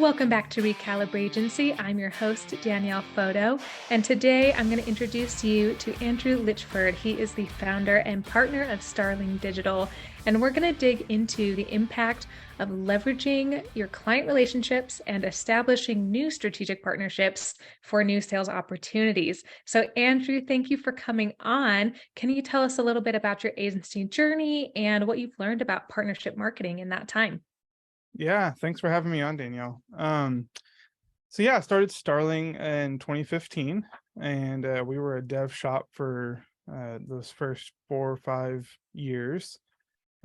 Welcome back to Recalibrate Agency. I'm your host, Danielle Photo, and today I'm going to introduce you to Andrew Litchford. He is the founder and partner of Starling Digital, and we're going to dig into the impact of leveraging your client relationships and establishing new strategic partnerships for new sales opportunities. So, Andrew, thank you for coming on. Can you tell us a little bit about your agency journey and what you've learned about partnership marketing in that time? Yeah, thanks for having me on, Danielle. I started Starling in 2015, and we were a dev shop for those first 4 or 5 years,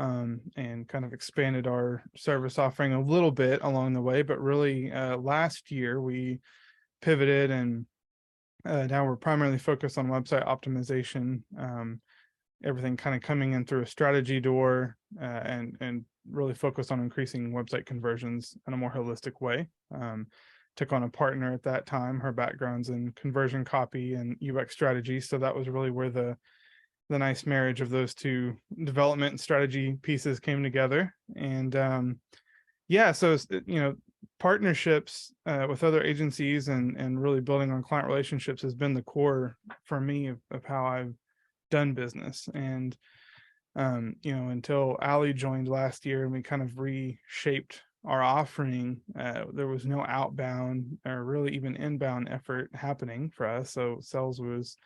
and kind of expanded our service offering a little bit along the way. But really, last year we pivoted, and now we're primarily focused on website optimization. Everything kind of coming in through a strategy door, and really focused on increasing website conversions in a more holistic way. Took on a partner at that time. Her background's in conversion copy and UX strategy, so that was really where the nice marriage of those two development and strategy pieces came together. And partnerships with other agencies and really building on client relationships has been the core for me of how I've done business. And until Allie joined last year and we kind of reshaped our offering, there was no outbound or really even inbound effort happening for us. So sales was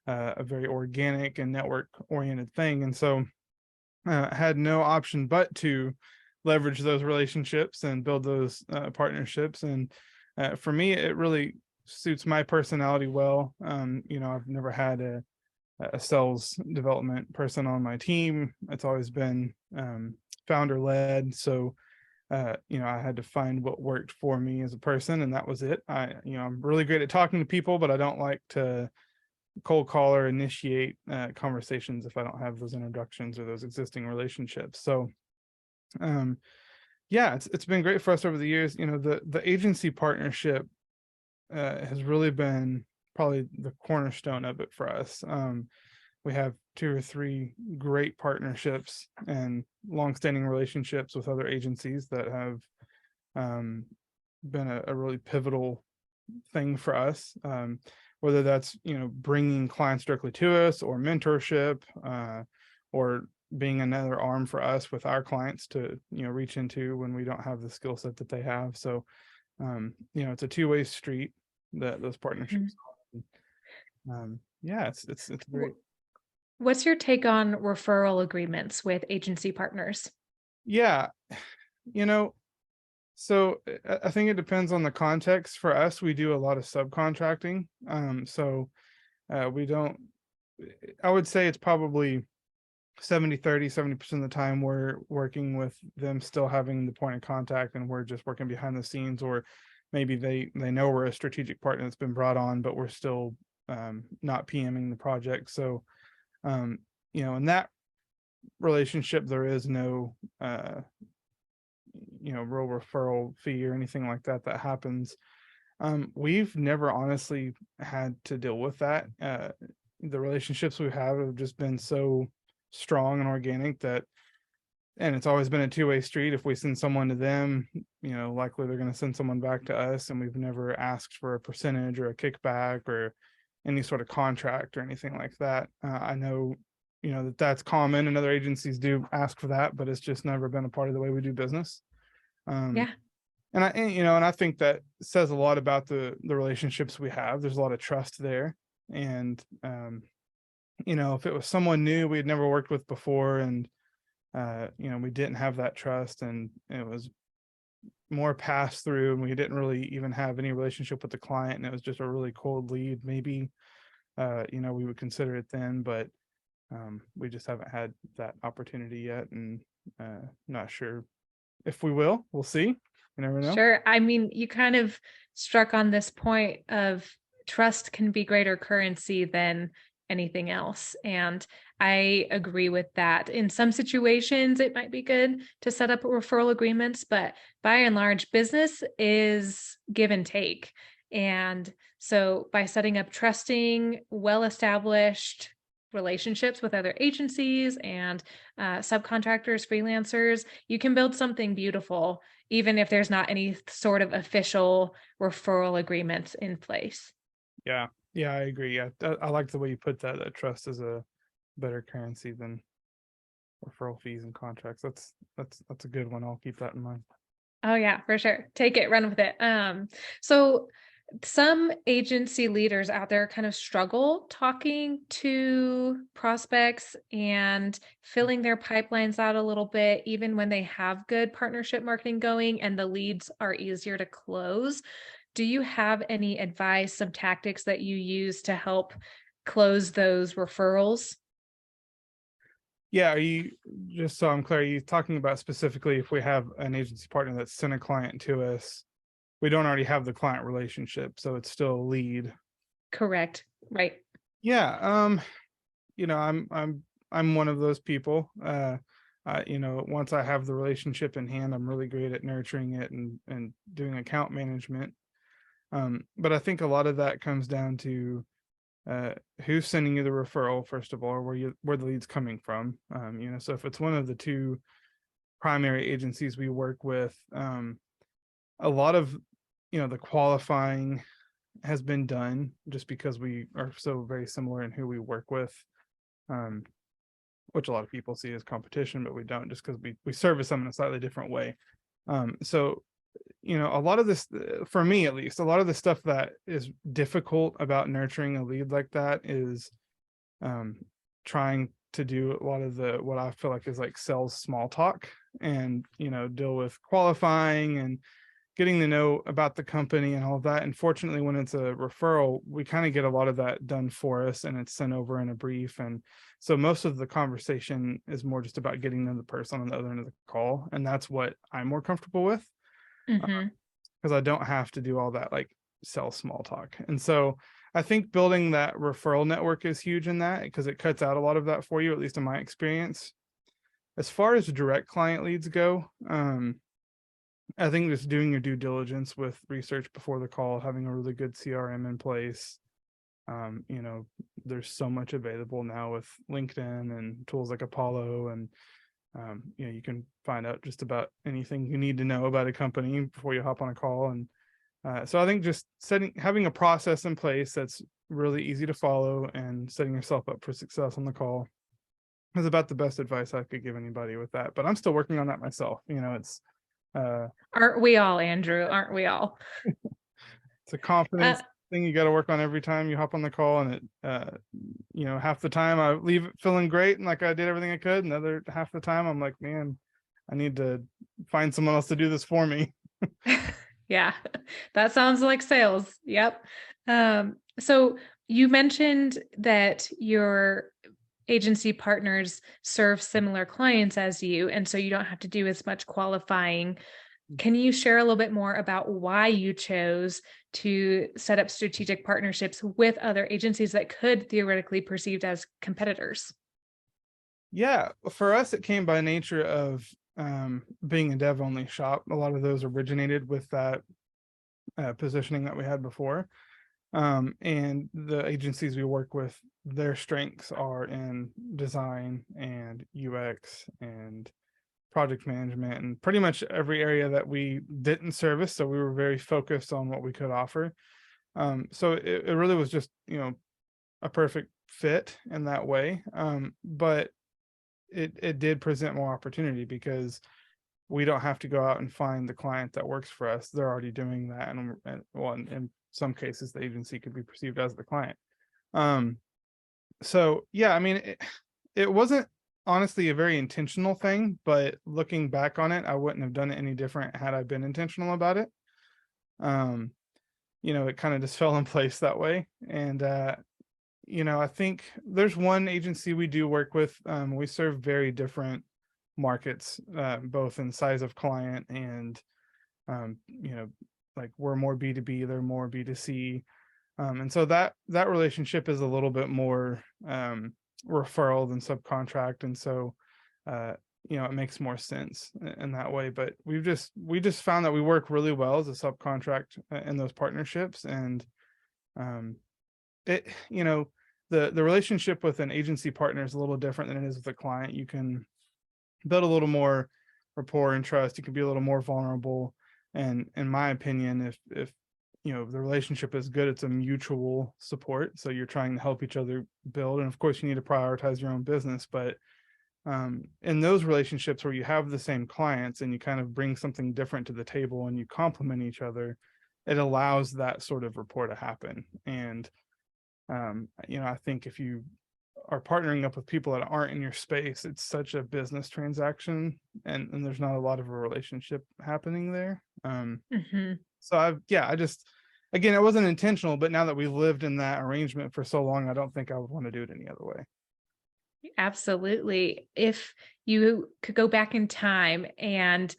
a very organic and network oriented thing. And so had no option but to leverage those relationships and build those partnerships. And for me, it really suits my personality well. I've never had a sales development person on my team. It's always been founder led. So, I had to find what worked for me as a person, and that was it. I'm really great at talking to people, but I don't like to cold call or initiate conversations if I don't have those introductions or those existing relationships. So, it's been great for us over the years. The agency partnership has really been probably the cornerstone of it for us. We have 2 or 3 great partnerships and longstanding relationships with other agencies that have been a really pivotal thing for us. Whether that's bringing clients directly to us, or mentorship, or being another arm for us with our clients to reach into when we don't have the skill set that they have. So it's a two-way street, that those partnerships. It's great. What's your take on referral agreements with agency partners? Yeah, so I think it depends on the context. For us, we do a lot of subcontracting. We don't, I would say it's probably 70-30, 70% of the time we're working with them still having the point of contact, and we're just working behind the scenes. Or maybe they know we're a strategic partner that's been brought on, but we're still not PMing the project. So, in that relationship, there is no, real referral fee or anything like that happens. We've never honestly had to deal with that. The relationships we have just been so strong and organic and it's always been a two-way street. If we send someone to them, likely they're going to send someone back to us, and we've never asked for a percentage or a kickback or any sort of contract or anything like that. I know, that's common, and other agencies do ask for that, but it's just never been a part of the way we do business. Yeah. And I think that says a lot about the relationships we have. There's a lot of trust there. And, if it was someone new we had never worked with before, and we didn't have that trust, and it was more pass through, and we didn't really even have any relationship with the client, and it was just a really cold lead, maybe we would consider it then. But we just haven't had that opportunity yet, and not sure if we will. We'll see. You never know. Sure. I mean, you kind of struck on this point of trust can be greater currency than anything else. And I agree with that. In some situations, it might be good to set up referral agreements, but by and large, business is give and take. And so by setting up trusting, well-established relationships with other agencies and subcontractors, freelancers, you can build something beautiful, even if there's not any sort of official referral agreements in place. Yeah. Yeah, I agree. Yeah. I like the way you put that. That trust is a better currency than referral fees and contracts. That's a good one. I'll keep that in mind. Oh yeah, for sure. Take it, run with it. So some agency leaders out there kind of struggle talking to prospects and filling their pipelines out a little bit, even when they have good partnership marketing going and the leads are easier to close. Do you have any advice, some tactics that you use to help close those referrals? Yeah, are you, just so I'm clear, are you talking about specifically if we have an agency partner that sent a client to us, we don't already have the client relationship, so it's still a lead. Correct. Right. Yeah, I'm one of those people. Once I have the relationship in hand, I'm really great at nurturing it and doing account management. But I think a lot of that comes down to who's sending you the referral, first of all, or where the lead's coming from. So if it's one of the two primary agencies we work with, a lot of the qualifying has been done just because we are so very similar in who we work with, um, which a lot of people see as competition, but we don't, just because we service them in a slightly different way. So a lot of this, for me at least, a lot of the stuff that is difficult about nurturing a lead like that is trying to do a lot of the what I feel like is like sales small talk, and deal with qualifying and getting to know about the company and all of that. And fortunately, when it's a referral, we kind of get a lot of that done for us, and it's sent over in a brief. And so most of the conversation is more just about getting to know the person on the other end of the call, and that's what I'm more comfortable with, Hmm. because I don't have to do all that like sell small talk. And so I think building that referral network is huge in that, because it cuts out a lot of that for you, at least in my experience. As far as direct client leads go, I think just doing your due diligence with research before the call, having a really good CRM in place. There's so much available now with LinkedIn and tools like Apollo, and you can find out just about anything you need to know about a company before you hop on a call. And so I think just having a process in place that's really easy to follow and setting yourself up for success on the call is about the best advice I could give anybody with that. But I'm still working on that myself. It's Aren't we all, Andrew? Aren't we all? it's a Uh, confidence thing you got to work on every time you hop on the call. And it half the time I leave it feeling great and like I did everything I could, and other half the time I'm like, man, I need to find someone else to do this for me. yeah, that sounds like sales. Yep. So you mentioned that your agency partners serve similar clients as you, and so you don't have to do as much qualifying. Can you share a little bit more about why you chose to set up strategic partnerships with other agencies that could theoretically be perceived as competitors? Yeah, for us, it came by nature of being a dev only shop. A lot of those originated with that positioning that we had before. And the agencies we work with, their strengths are in design and UX and project management and pretty much every area that we didn't service. So we were very focused on what we could offer. So it really was just, a perfect fit in that way. But it did present more opportunity because we don't have to go out and find the client that works for us. They're already doing that. And well, in some cases, the agency could be perceived as the client. Um, so yeah, I mean, it wasn't honestly a very intentional thing, but looking back on it, I wouldn't have done it any different had I been intentional about it. Um, it kind of just fell in place that way. And I think there's one agency we do work with. We serve very different markets, both in size of client and, um, you know, like we're more B2B, they're more B2C. And so that relationship is a little bit more referral than subcontract. And so, it makes more sense in that way. But we just found that we work really well as a subcontract in those partnerships. And it, the relationship with an agency partner is a little different than it is with a client. You can build a little more rapport and trust. You can be a little more vulnerable. And in my opinion, if the relationship is good, it's a mutual support. So you're trying to help each other build. And of course, you need to prioritize your own business. But in those relationships where you have the same clients and you kind of bring something different to the table and you complement each other, it allows that sort of rapport to happen. And I think if you are partnering up with people that aren't in your space, it's such a business transaction, and there's not a lot of a relationship happening there. So I just, again, it wasn't intentional, but now that we've lived in that arrangement for so long, I don't think I would want to do it any other way. Absolutely. If you could go back in time and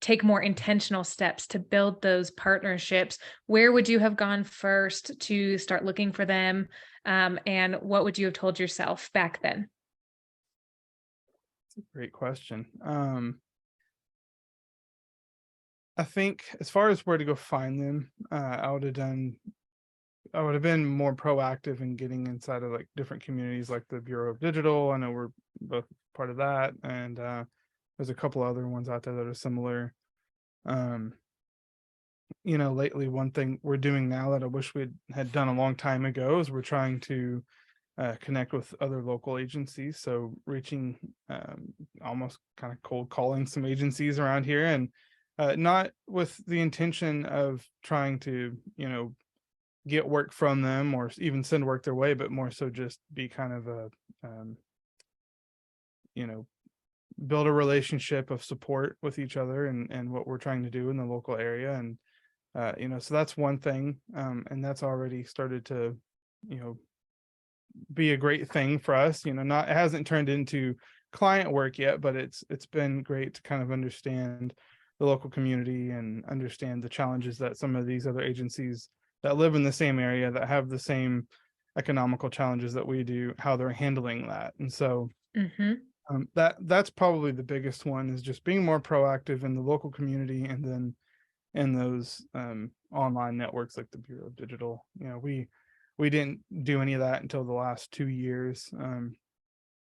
take more intentional steps to build those partnerships, where would you have gone first to start looking for them? And what would you have told yourself back then? It's a great question. I think as far as where to go find them, I would have been more proactive in getting inside of like different communities like the Bureau of Digital. I know we're both part of that. And there's a couple other ones out there that are similar. Lately, one thing we're doing now that I wish we had done a long time ago is we're trying to connect with other local agencies. So reaching, almost kind of cold calling some agencies around here, and not with the intention of trying to, get work from them or even send work their way, but more so just be kind of a, you know, build a relationship of support with each other and what we're trying to do in the local area. And, so that's one thing. And that's already started to, be a great thing for us. Not, it hasn't turned into client work yet, but it's been great to kind of understand the local community and understand the challenges that some of these other agencies that live in the same area that have the same economical challenges that we do, how they're handling that. And so that's probably the biggest one, is just being more proactive in the local community, and then in those online networks like the Bureau of Digital. We didn't do any of that until the last 2 years. The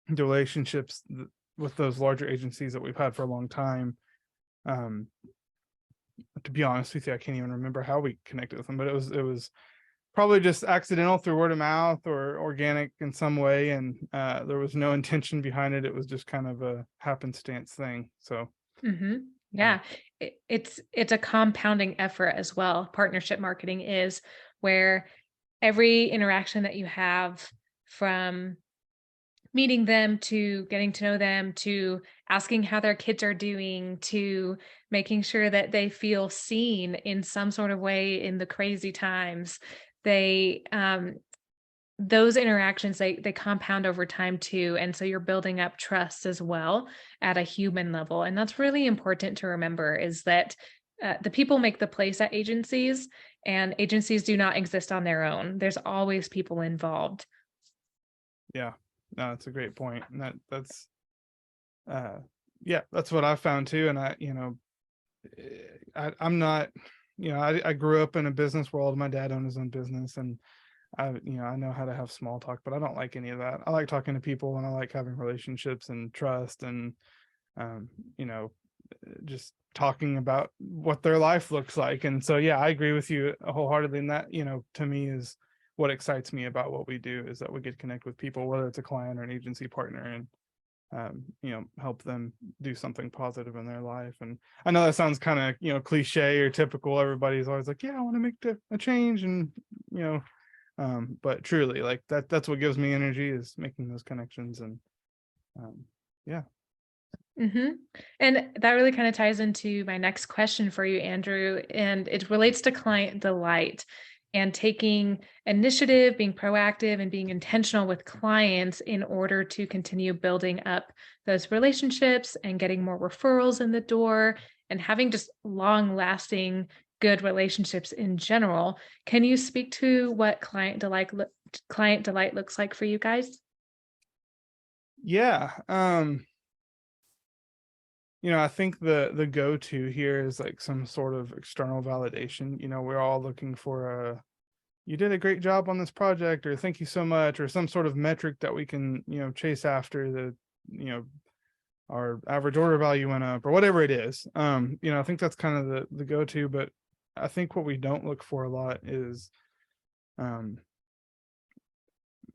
relationships with those larger agencies that we've had for a long time, to be honest with you, I can't even remember how we connected with them, but it was probably just accidental through word of mouth or organic in some way. And there was no intention behind it. It was just kind of a happenstance thing. So yeah, it's a compounding effort as well. Partnership marketing is, where every interaction that you have, from meeting them to getting to know them to asking how their kids are doing to making sure that they feel seen in some sort of way in the crazy times, they those interactions, they compound over time too, and so you're building up trust as well at a human level. And that's really important to remember, is that the people make the place at agencies, and agencies do not exist on their own. There's always people involved. yeah, no, that's a great point. And that's that's what I found too. And I'm not, I grew up in a business world. My dad owned his own business, and I know how to have small talk, but I don't like any of that. I like talking to people, and I like having relationships and trust, and um, you know, just talking about what their life looks like. And so, yeah, I agree with you wholeheartedly. And that, to me, is what excites me about what we do, is that we get to connect with people, whether it's a client or an agency partner, and help them do something positive in their life. And I know that sounds kind of, cliche or typical. Everybody's always like, yeah, I want to make a change. And, but truly, like that's what gives me energy, is making those connections. And yeah. hmm And that really kind of ties into my next question for you, Andrew, and it relates to client delight and taking initiative, being proactive, and being intentional with clients in order to continue building up those relationships and getting more referrals in the door and having just long lasting good relationships in general. Can you speak to what client delight looks like for you guys? Yeah. I think the go-to here is like some sort of external validation. We're all looking for you did a great job on this project, or thank you so much, or some sort of metric that we can, chase after the, you know, our average order value went up or whatever it is. I think that's kind of the go-to, but I think what we don't look for a lot is um,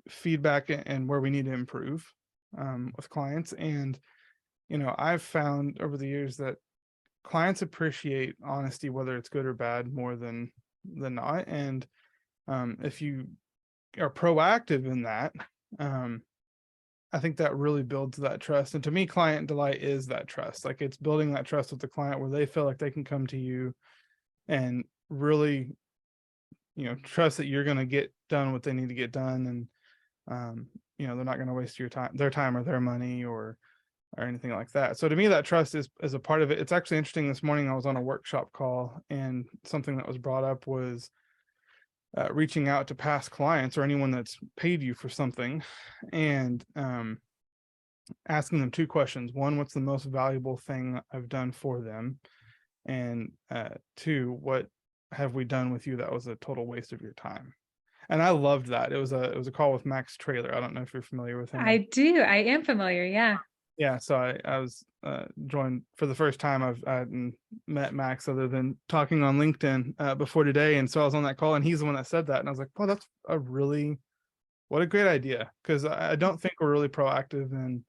feedback and where we need to improve with clients. And, I've found over the years that clients appreciate honesty, whether it's good or bad, more than not. And if you are proactive in that, I think that really builds that trust. And to me, client delight is that trust. Like, it's building that trust with the client where they feel like they can come to you and really, trust that you're going to get done what they need to get done. And, they're not going to waste their time or their money or anything like that. So to me, that trust is a part of it. It's actually interesting. This morning, I was on a workshop call, and something that was brought up was reaching out to past clients or anyone that's paid you for something, and asking them two questions. One, what's the most valuable thing I've done for them? And two, what have we done with you that was a total waste of your time? And I loved that. It was a call with Max Trailer. I don't know if you're familiar with him. I do. I am familiar. Yeah. Yeah, so I was joined for the first time. I hadn't met Max other than talking on LinkedIn before today, and so I was on that call, and he's the one that said that, and I was like, "Well, that's what a great idea," because I don't think we're really proactive in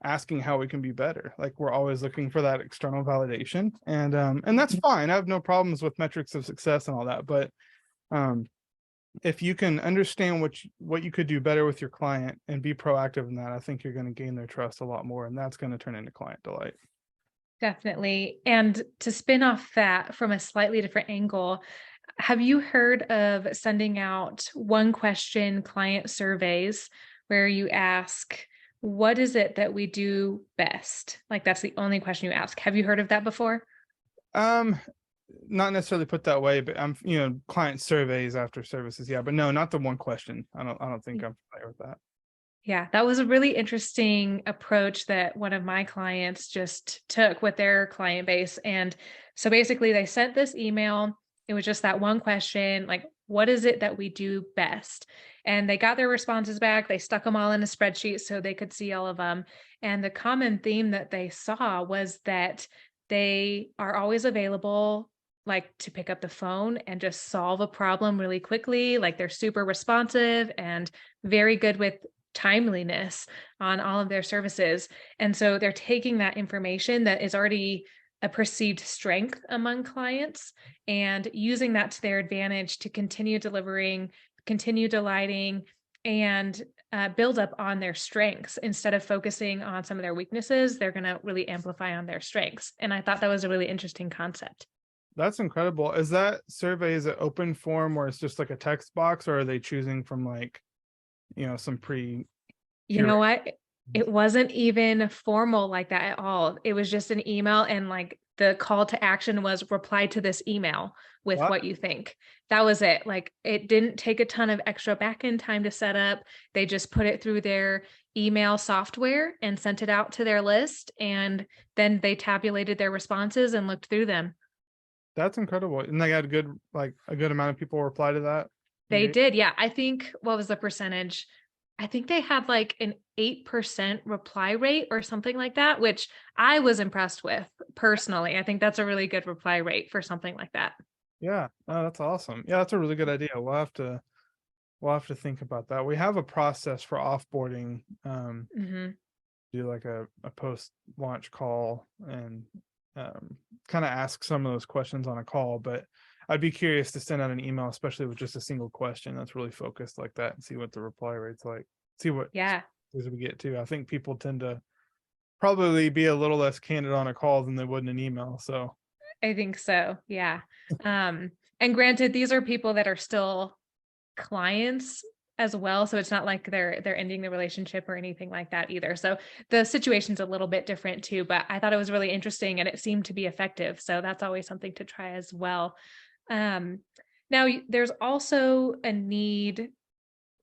asking how we can be better. Like, we're always looking for that external validation, and that's fine. I have no problems with metrics of success and all that, but um, if you can understand what you could do better with your client and be proactive in that, I think you're going to gain their trust a lot more, and that's going to turn into client delight. Definitely. And to spin off that from a slightly different angle, have you heard of sending out one question client surveys where you ask, what is it that we do best? Like, that's the only question you ask. Have you heard of that before? Um, Not necessarily put that way, but client surveys after services. Yeah, but no, not the one question. I don't think I'm familiar with that. Yeah, that was a really interesting approach that one of my clients just took with their client base. And so basically, they sent this email. It was just that one question, like, what is it that we do best? And they got their responses back. They stuck them all in a spreadsheet so they could see all of them. And the common theme that they saw was that they are always available, like, to pick up the phone and just solve a problem really quickly. Like, they're super responsive and very good with timeliness on all of their services. And so they're taking that information that is already a perceived strength among clients and using that to their advantage to continue delivering, continue delighting, and build up on their strengths. Instead of focusing on some of their weaknesses, they're going to really amplify on their strengths. And I thought that was a really interesting concept. That's incredible. Is that survey, is it open form where it's just like a text box, or are they choosing from, like, some pre You know what? It wasn't even formal like that at all. It was just an email, and like the call to action was reply to this email with Wow, what you think. That was it. Like, it didn't take a ton of extra back end time to set up. They just put it through their email software and sent it out to their list. And then they tabulated their responses and looked through them. that's incredible. And they got a good amount of people reply to that. They did. Yeah. I think, what was the percentage? I think they had like an 8% reply rate or something like that, which I was impressed with personally. I think that's a really good reply rate for something like that. Yeah, oh, that's awesome. Yeah, that's a really good idea. We'll have to think about that. We have a process for offboarding. Mm-hmm. Do like a post launch call and kind of ask some of those questions on a call. But I'd be curious to send out an email, especially with just a single question that's really focused like that, and see what the reply rate's like. See what Yeah, we get to. I think people tend to probably be a little less candid on a call than they would in an email. So I think so. Yeah. And granted, these are people that are still clients as well. So it's not like they're ending the relationship or anything like that either. So the situation's a little bit different too, but I thought it was really interesting and it seemed to be effective. So that's always something to try as well. Um, Now there's also a need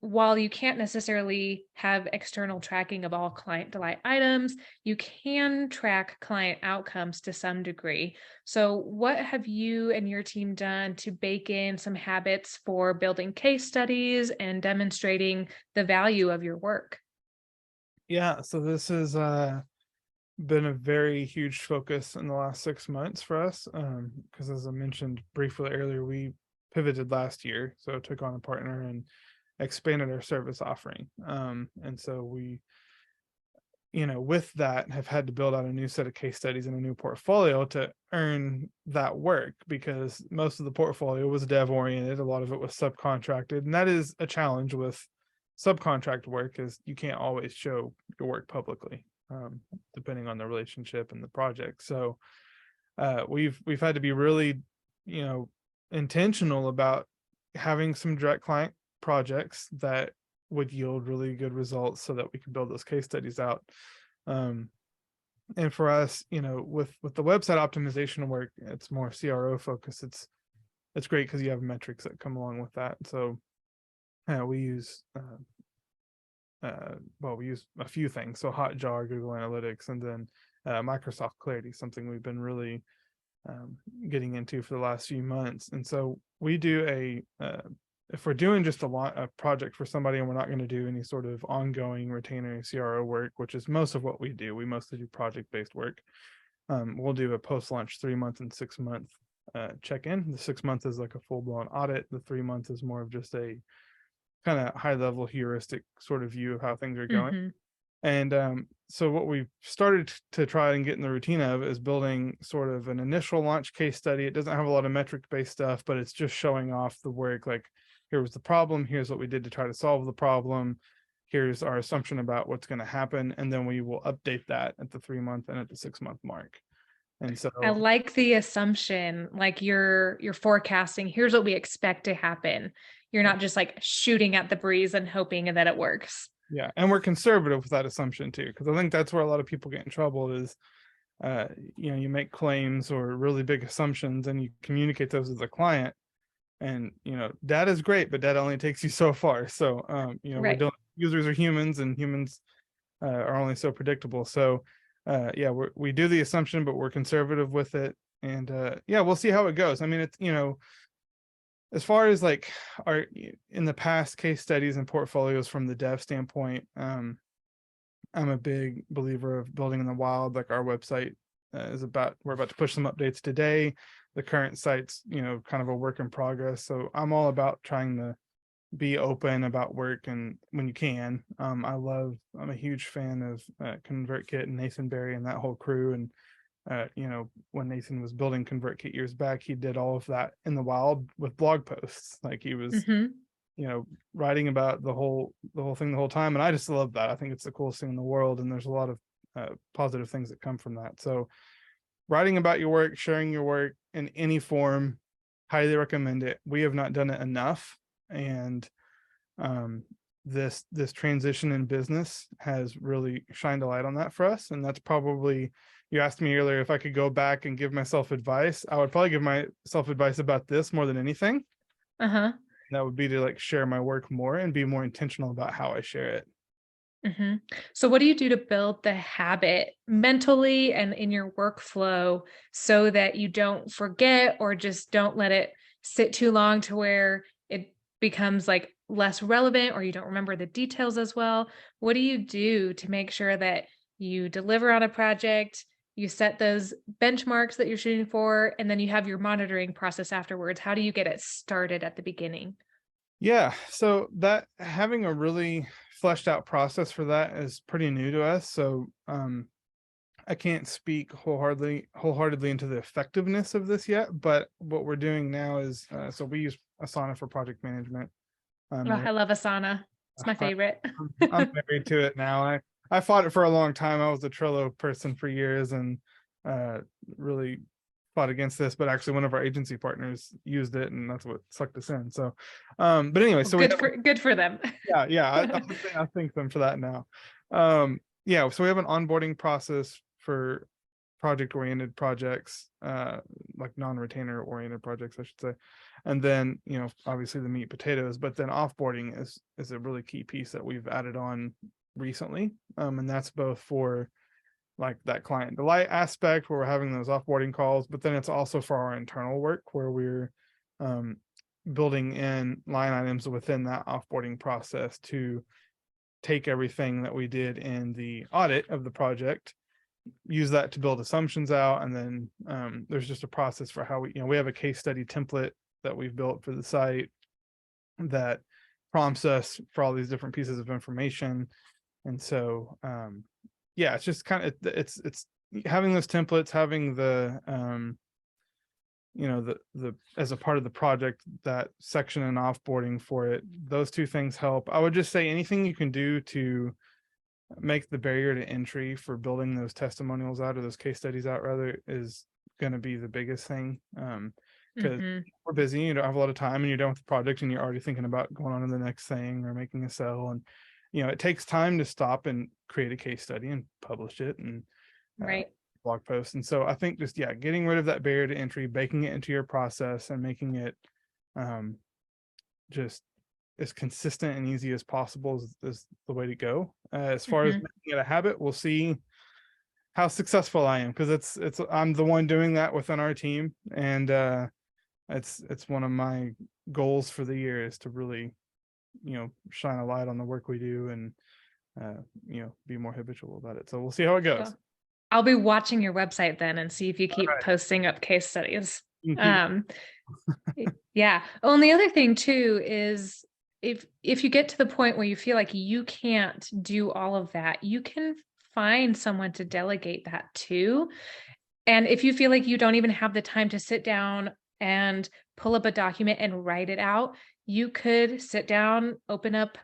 while you can't necessarily have external tracking of all client delight items, you can track client outcomes to some degree. So, what have you and your team done to bake in some habits for building case studies and demonstrating the value of your work? Yeah, so this has been a very huge focus in the last 6 months for us. Because as I mentioned briefly earlier, we pivoted last year, so took on a partner and expanded our service offering. And so we, with that, have had to build out a new set of case studies and a new portfolio to earn that work, because most of the portfolio was dev oriented, a lot of it was subcontracted, and that is a challenge with subcontract work, is you can't always show your work publicly, depending on the relationship and the project. So we've had to be really, intentional about having some direct client projects that would yield really good results so that we can build those case studies out. Um, and for us, with the website optimization work, it's more CRO focused. It's great because you have metrics that come along with that. So we use we use a few things. So Hotjar, Google Analytics, and then Microsoft Clarity, something we've been really getting into for the last few months. And so we do if we're doing just a project for somebody and we're not going to do any sort of ongoing retainer CRO work, which is most of what we do, we mostly do project-based work. We'll do a post-launch 3-month and 6-month check-in. The 6 months is like a full-blown audit. The 3 months is more of just a kind of high-level heuristic sort of view of how things are going. Mm-hmm. And so what we've started to try and get in the routine of is building sort of an initial launch case study. It doesn't have a lot of metric-based stuff, but it's just showing off the work. Like, here was the problem, here's what we did to try to solve the problem, here's our assumption about what's going to happen, and then we will update that at the 3-month and at the 6-month mark. And so I like the assumption, like you're forecasting, here's what we expect to happen. You're not just like shooting at the breeze and hoping that it works. yeah, and we're conservative with that assumption too, because I think that's where a lot of people get in trouble is you make claims or really big assumptions and you communicate those with the client, and data is great, but data only takes you so far. So we Right. don't, users are humans, and humans are only so predictable. So yeah, we do the assumption, but we're conservative with it. And yeah, we'll see how it goes. I mean, it's as far as like our in the past case studies and portfolios from the dev standpoint, I'm a big believer of building in the wild. Like, our website we're about to push some updates today. The current site's kind of a work in progress, so I'm all about trying to be open about work, and when you can. I'm a huge fan of ConvertKit and Nathan Barry and that whole crew. And when Nathan was building ConvertKit years back, he did all of that in the wild with blog posts. Like, he was Mm-hmm. writing about the whole thing the whole time, and I just love that. I think it's the coolest thing in the world, and there's a lot of positive things that come from that. So writing about your work, sharing your work in any form, highly recommend it. We have not done it enough, and this transition in business has really shined a light on that for us. And that's probably, you asked me earlier if I could go back and give myself advice. I would probably give myself advice about this more than anything. Uh-huh. That would be to like share my work more and be more intentional about how I share it. Mm-hmm. So what do you do to build the habit mentally and in your workflow so that you don't forget or just don't let it sit too long to where it becomes like less relevant or you don't remember the details as well? What do you do to make sure that you deliver on a project, you set those benchmarks that you're shooting for, and then you have your monitoring process afterwards? How do you get it started at the beginning? Yeah, so that, having a really fleshed out process for that is pretty new to us. So I can't speak wholeheartedly into the effectiveness of this yet, but what we're doing now is so we use Asana for project management. Oh, I love Asana. It's my I, favorite. I'm married to it now. I fought it for a long time. I was a Trello person for years, and really fought against this, but actually one of our agency partners used it, and that's what sucked us in. So but anyway, Well, so we have, good for them. I thank them for that now. Yeah, so we have an onboarding process for project-oriented projects, like non-retainer oriented projects, I should say. And then, obviously the meat potatoes, but then offboarding is a really key piece that we've added on recently. And that's both for like that client delight aspect where we're having those offboarding calls, but then it's also for our internal work where we're building in line items within that offboarding process to take everything that we did in the audit of the project, use that to build assumptions out, and then there's just a process for how we have a case study template that we've built for the site that prompts us for all these different pieces of information. And so it's just kind of it's having those templates, having the the as a part of the project, that section and offboarding for it, those two things help. I would just say anything you can do to make the barrier to entry for building those testimonials out, or those case studies out rather, is going to be the biggest thing. Because we're busy, you don't have a lot of time, and you're done with the project and you're already thinking about going on to the next thing or making a sell. And it takes time to stop and create a case study and publish it and right. blog posts. And so I think just getting rid of that barrier to entry, baking it into your process, and making it just as consistent and easy as possible is the way to go. As far as making it a habit, we'll see how successful I am, because I'm the one doing that within our team, and it's one of my goals for the year is to really shine a light on the work we do and be more habitual about it. So we'll see how it goes. Yeah. I'll be watching your website then and see if you keep posting up case studies. Yeah. Oh, and the other thing too is if you get to the point where you feel like you can't do all of that, you can find someone to delegate that to. And if you feel like you don't even have the time to sit down and pull up a document and write it out, you could sit down, open up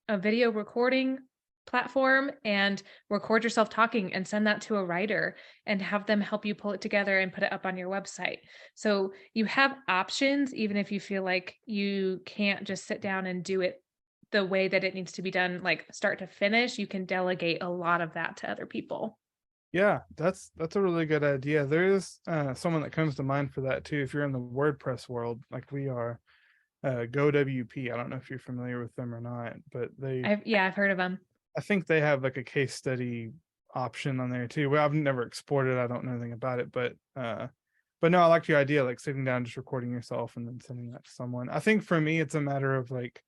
a video recording platform and record yourself talking and send that to a writer and have them help you pull it together and put it up on your website. So you have options, even if you feel like you can't just sit down and do it the way that it needs to be done, like start to finish. You can delegate a lot of that to other people. Yeah, that's a really good idea. There is someone that comes to mind for that too. If you're in the WordPress world, like we are, GoWP. I don't know if you're familiar with them or not, but I've heard of them. I think they have like a case study option on there too. Well, I've never explored it. I don't know anything about it, but no, I like your idea, like sitting down, just recording yourself and then sending that to someone. I think for me, it's a matter of like,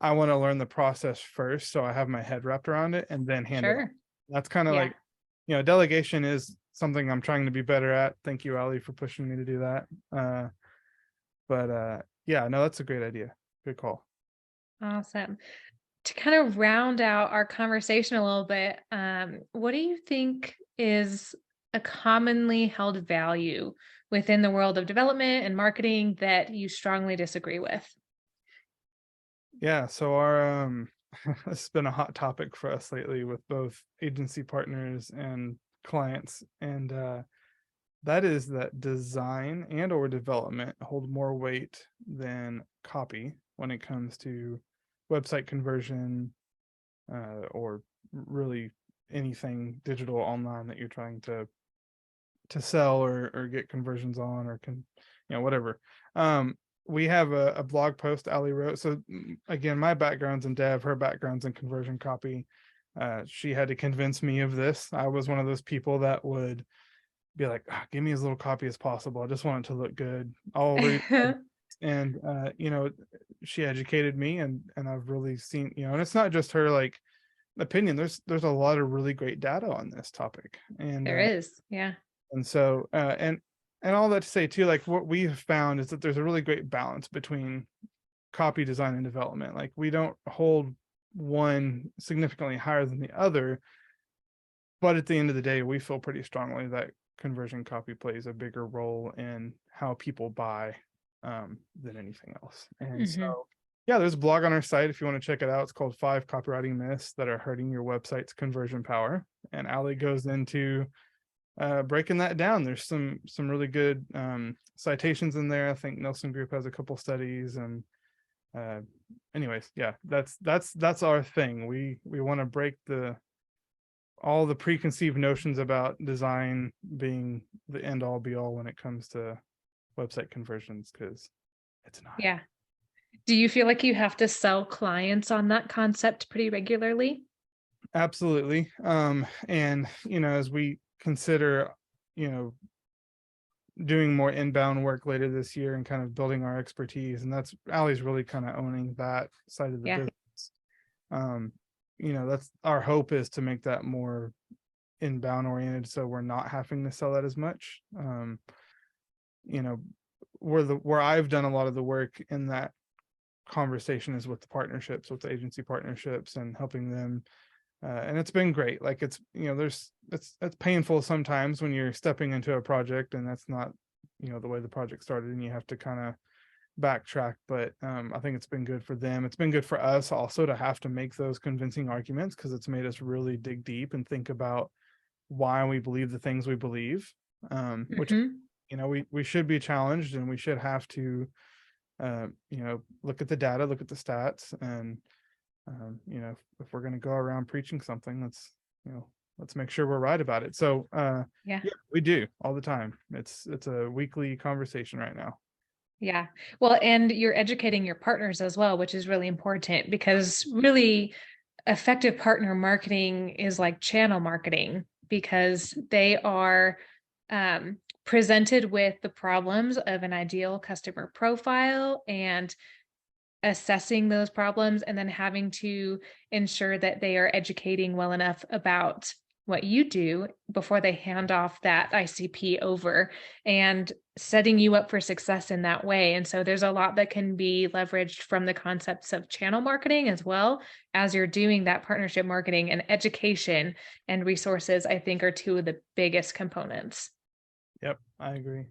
I want to learn the process first, so I have my head wrapped around it, and then hand it off. That's kind of like, delegation is something I'm trying to be better at. Thank you, Ali, for pushing me to do that. Yeah, no, that's a great idea. Good call. Awesome. To kind of round out our conversation a little bit, what do you think is a commonly held value within the world of development and marketing that you strongly disagree with? Yeah, so our it's been a hot topic for us lately with both agency partners and clients, and that is that design and or development hold more weight than copy when it comes to website conversion, or really anything digital online that you're trying to sell or get conversions on, or whatever. We have a blog post Ali wrote. So again, my background's in dev, her background's in conversion copy. She had to convince me of this. I was one of those people that would be like, give me as little copy as possible. I just want it to look good. I'll read and she educated me, and I've really seen, and it's not just her like opinion. There's a lot of really great data on this topic, and there is. Yeah. And so and all that to say too, like what we have found is that there's a really great balance between copy design and development. Like we don't hold one significantly higher than the other, but at the end of the day, we feel pretty strongly that conversion copy plays a bigger role in how people buy than anything else. And so there's a blog on our site if you want to check it out. It's called 5 Copywriting Myths That Are Hurting Your Website's Conversion Power. And Ali goes into breaking that down. There's some really good citations in there. I think Nielsen Group has a couple studies, and anyways, that's our thing. We want to break the all the preconceived notions about design being the end all be all when it comes to website conversions, because it's not. Yeah. Do you feel like you have to sell clients on that concept pretty regularly? Absolutely. And as we consider, you know, doing more inbound work later this year and kind of building our expertise, and that's Allie's really kind of owning that side of the Yeah. business. That's our hope, is to make that more inbound oriented, so we're not having to sell that as much. Where I've done a lot of the work in that conversation is with the partnerships, with the agency partnerships, and helping them. And it's been great. Like, it's painful sometimes when you're stepping into a project and that's not the way the project started, and you have to kind of backtrack. But I think it's been good for them. It's been good for us also to have to make those convincing arguments, because it's made us really dig deep and think about why we believe the things we believe, which we should be challenged, and we should have to look at the data, look at the stats, and if we're going to go around preaching something, let's make sure we're right about it. So yeah, we do all the time. It's a weekly conversation right now. Yeah. Well, and you're educating your partners as well, which is really important, because really effective partner marketing is like channel marketing, because they are presented with the problems of an ideal customer profile and assessing those problems, and then having to ensure that they are educating well enough about what you do before they hand off that ICP over, and setting you up for success in that way. And so there's a lot that can be leveraged from the concepts of channel marketing, as well as you're doing that partnership marketing. And education and resources, I think, are two of the biggest components. Yep, I agree.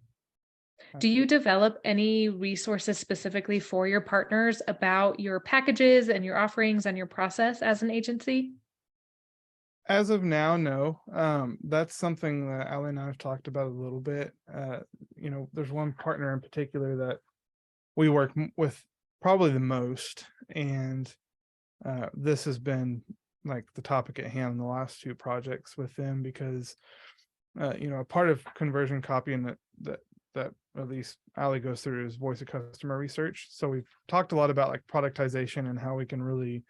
Do you develop any resources specifically for your partners about your packages and your offerings and your process as an agency? As of now, no. That's something that Allie and I have talked about a little bit. There's one partner in particular that we work with probably the most, and this has been like the topic at hand in the last two projects with them, because a part of conversion copy, and that at least Allie goes through, is voice of customer research. So we've talked a lot about like productization and how we can really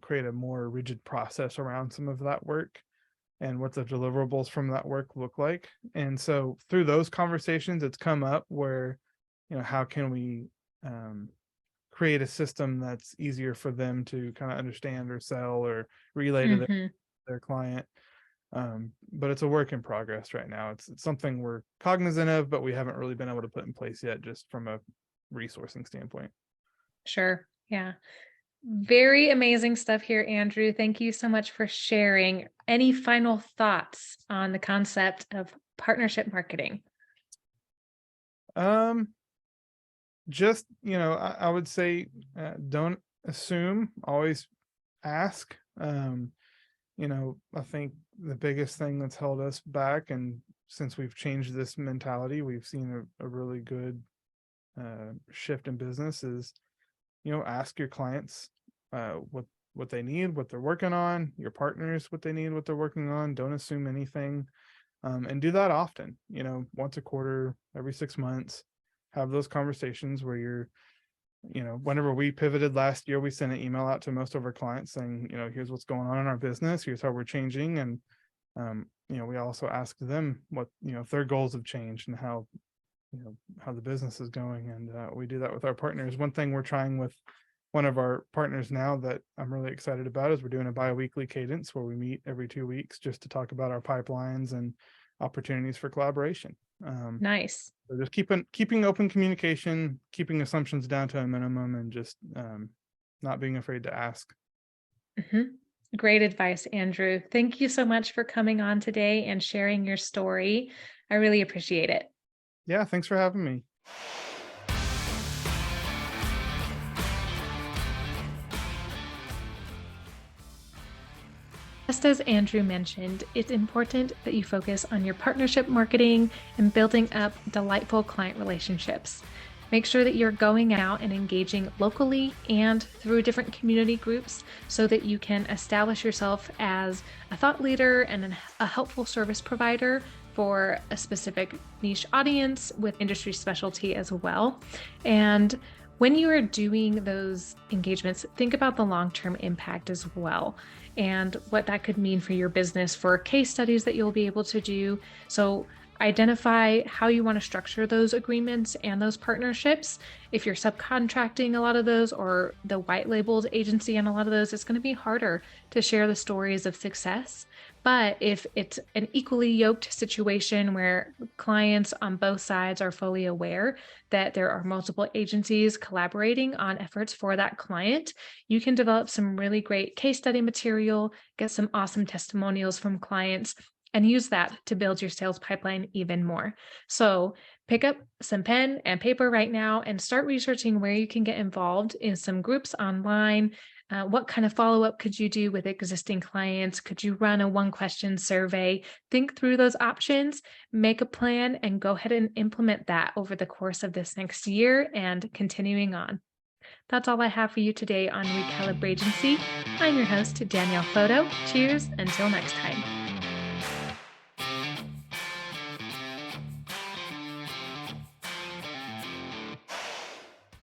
create a more rigid process around some of that work, and what the deliverables from that work look like. And so through those conversations, it's come up where, how can we create a system that's easier for them to kind of understand or sell or relay to their client. But it's a work in progress right now. It's something we're cognizant of, but we haven't really been able to put in place yet, just from a resourcing standpoint. Sure. Yeah. Very amazing stuff here, Andrew. Thank you so much for sharing. Any final thoughts on the concept of partnership marketing? Just, I would say, don't assume, always ask. I think the biggest thing that's held us back, and since we've changed this mentality, we've seen a really good shift in business, is ask your clients what they need, what they're working on, your partners what they need, what they're working on. Don't assume anything, and do that often. Once a quarter, every 6 months, have those conversations where you're whenever we pivoted last year, we sent an email out to most of our clients saying, here's what's going on in our business, here's how we're changing. And we also asked them what if their goals have changed, and how the business is going. And we do that with our partners. One thing we're trying with one of our partners now that I'm really excited about is we're doing a bi-weekly cadence where we meet every 2 weeks just to talk about our pipelines and opportunities for collaboration. Nice. So just keeping open communication, keeping assumptions down to a minimum, and just not being afraid to ask. Great advice, Andrew. Thank you so much for coming on today and sharing your story. I really appreciate it. Yeah, thanks for having me. Just as Andrew mentioned, it's important that you focus on your partnership marketing and building up delightful client relationships. Make sure that you're going out and engaging locally and through different community groups so that you can establish yourself as a thought leader and a helpful service provider for a specific niche audience with industry specialty as well. And when you are doing those engagements, think about the long-term impact as well and what that could mean for your business, for case studies that you'll be able to do. So identify how you want to structure those agreements and those partnerships. If you're subcontracting a lot of those or the white labeled agency on a lot of those, it's going to be harder to share the stories of success. But if it's an equally yoked situation where clients on both sides are fully aware that there are multiple agencies collaborating on efforts for that client, you can develop some really great case study material, get some awesome testimonials from clients, and use that to build your sales pipeline even more. So pick up some pen and paper right now and start researching where you can get involved in some groups online. What kind of follow-up could you do with existing clients? Could you run a one-question survey? Think through those options, make a plan, and go ahead and implement that over the course of this next year and continuing on. That's all I have for you today on Recalibrate Agency. I'm your host, Danielle Photo. Cheers until next time.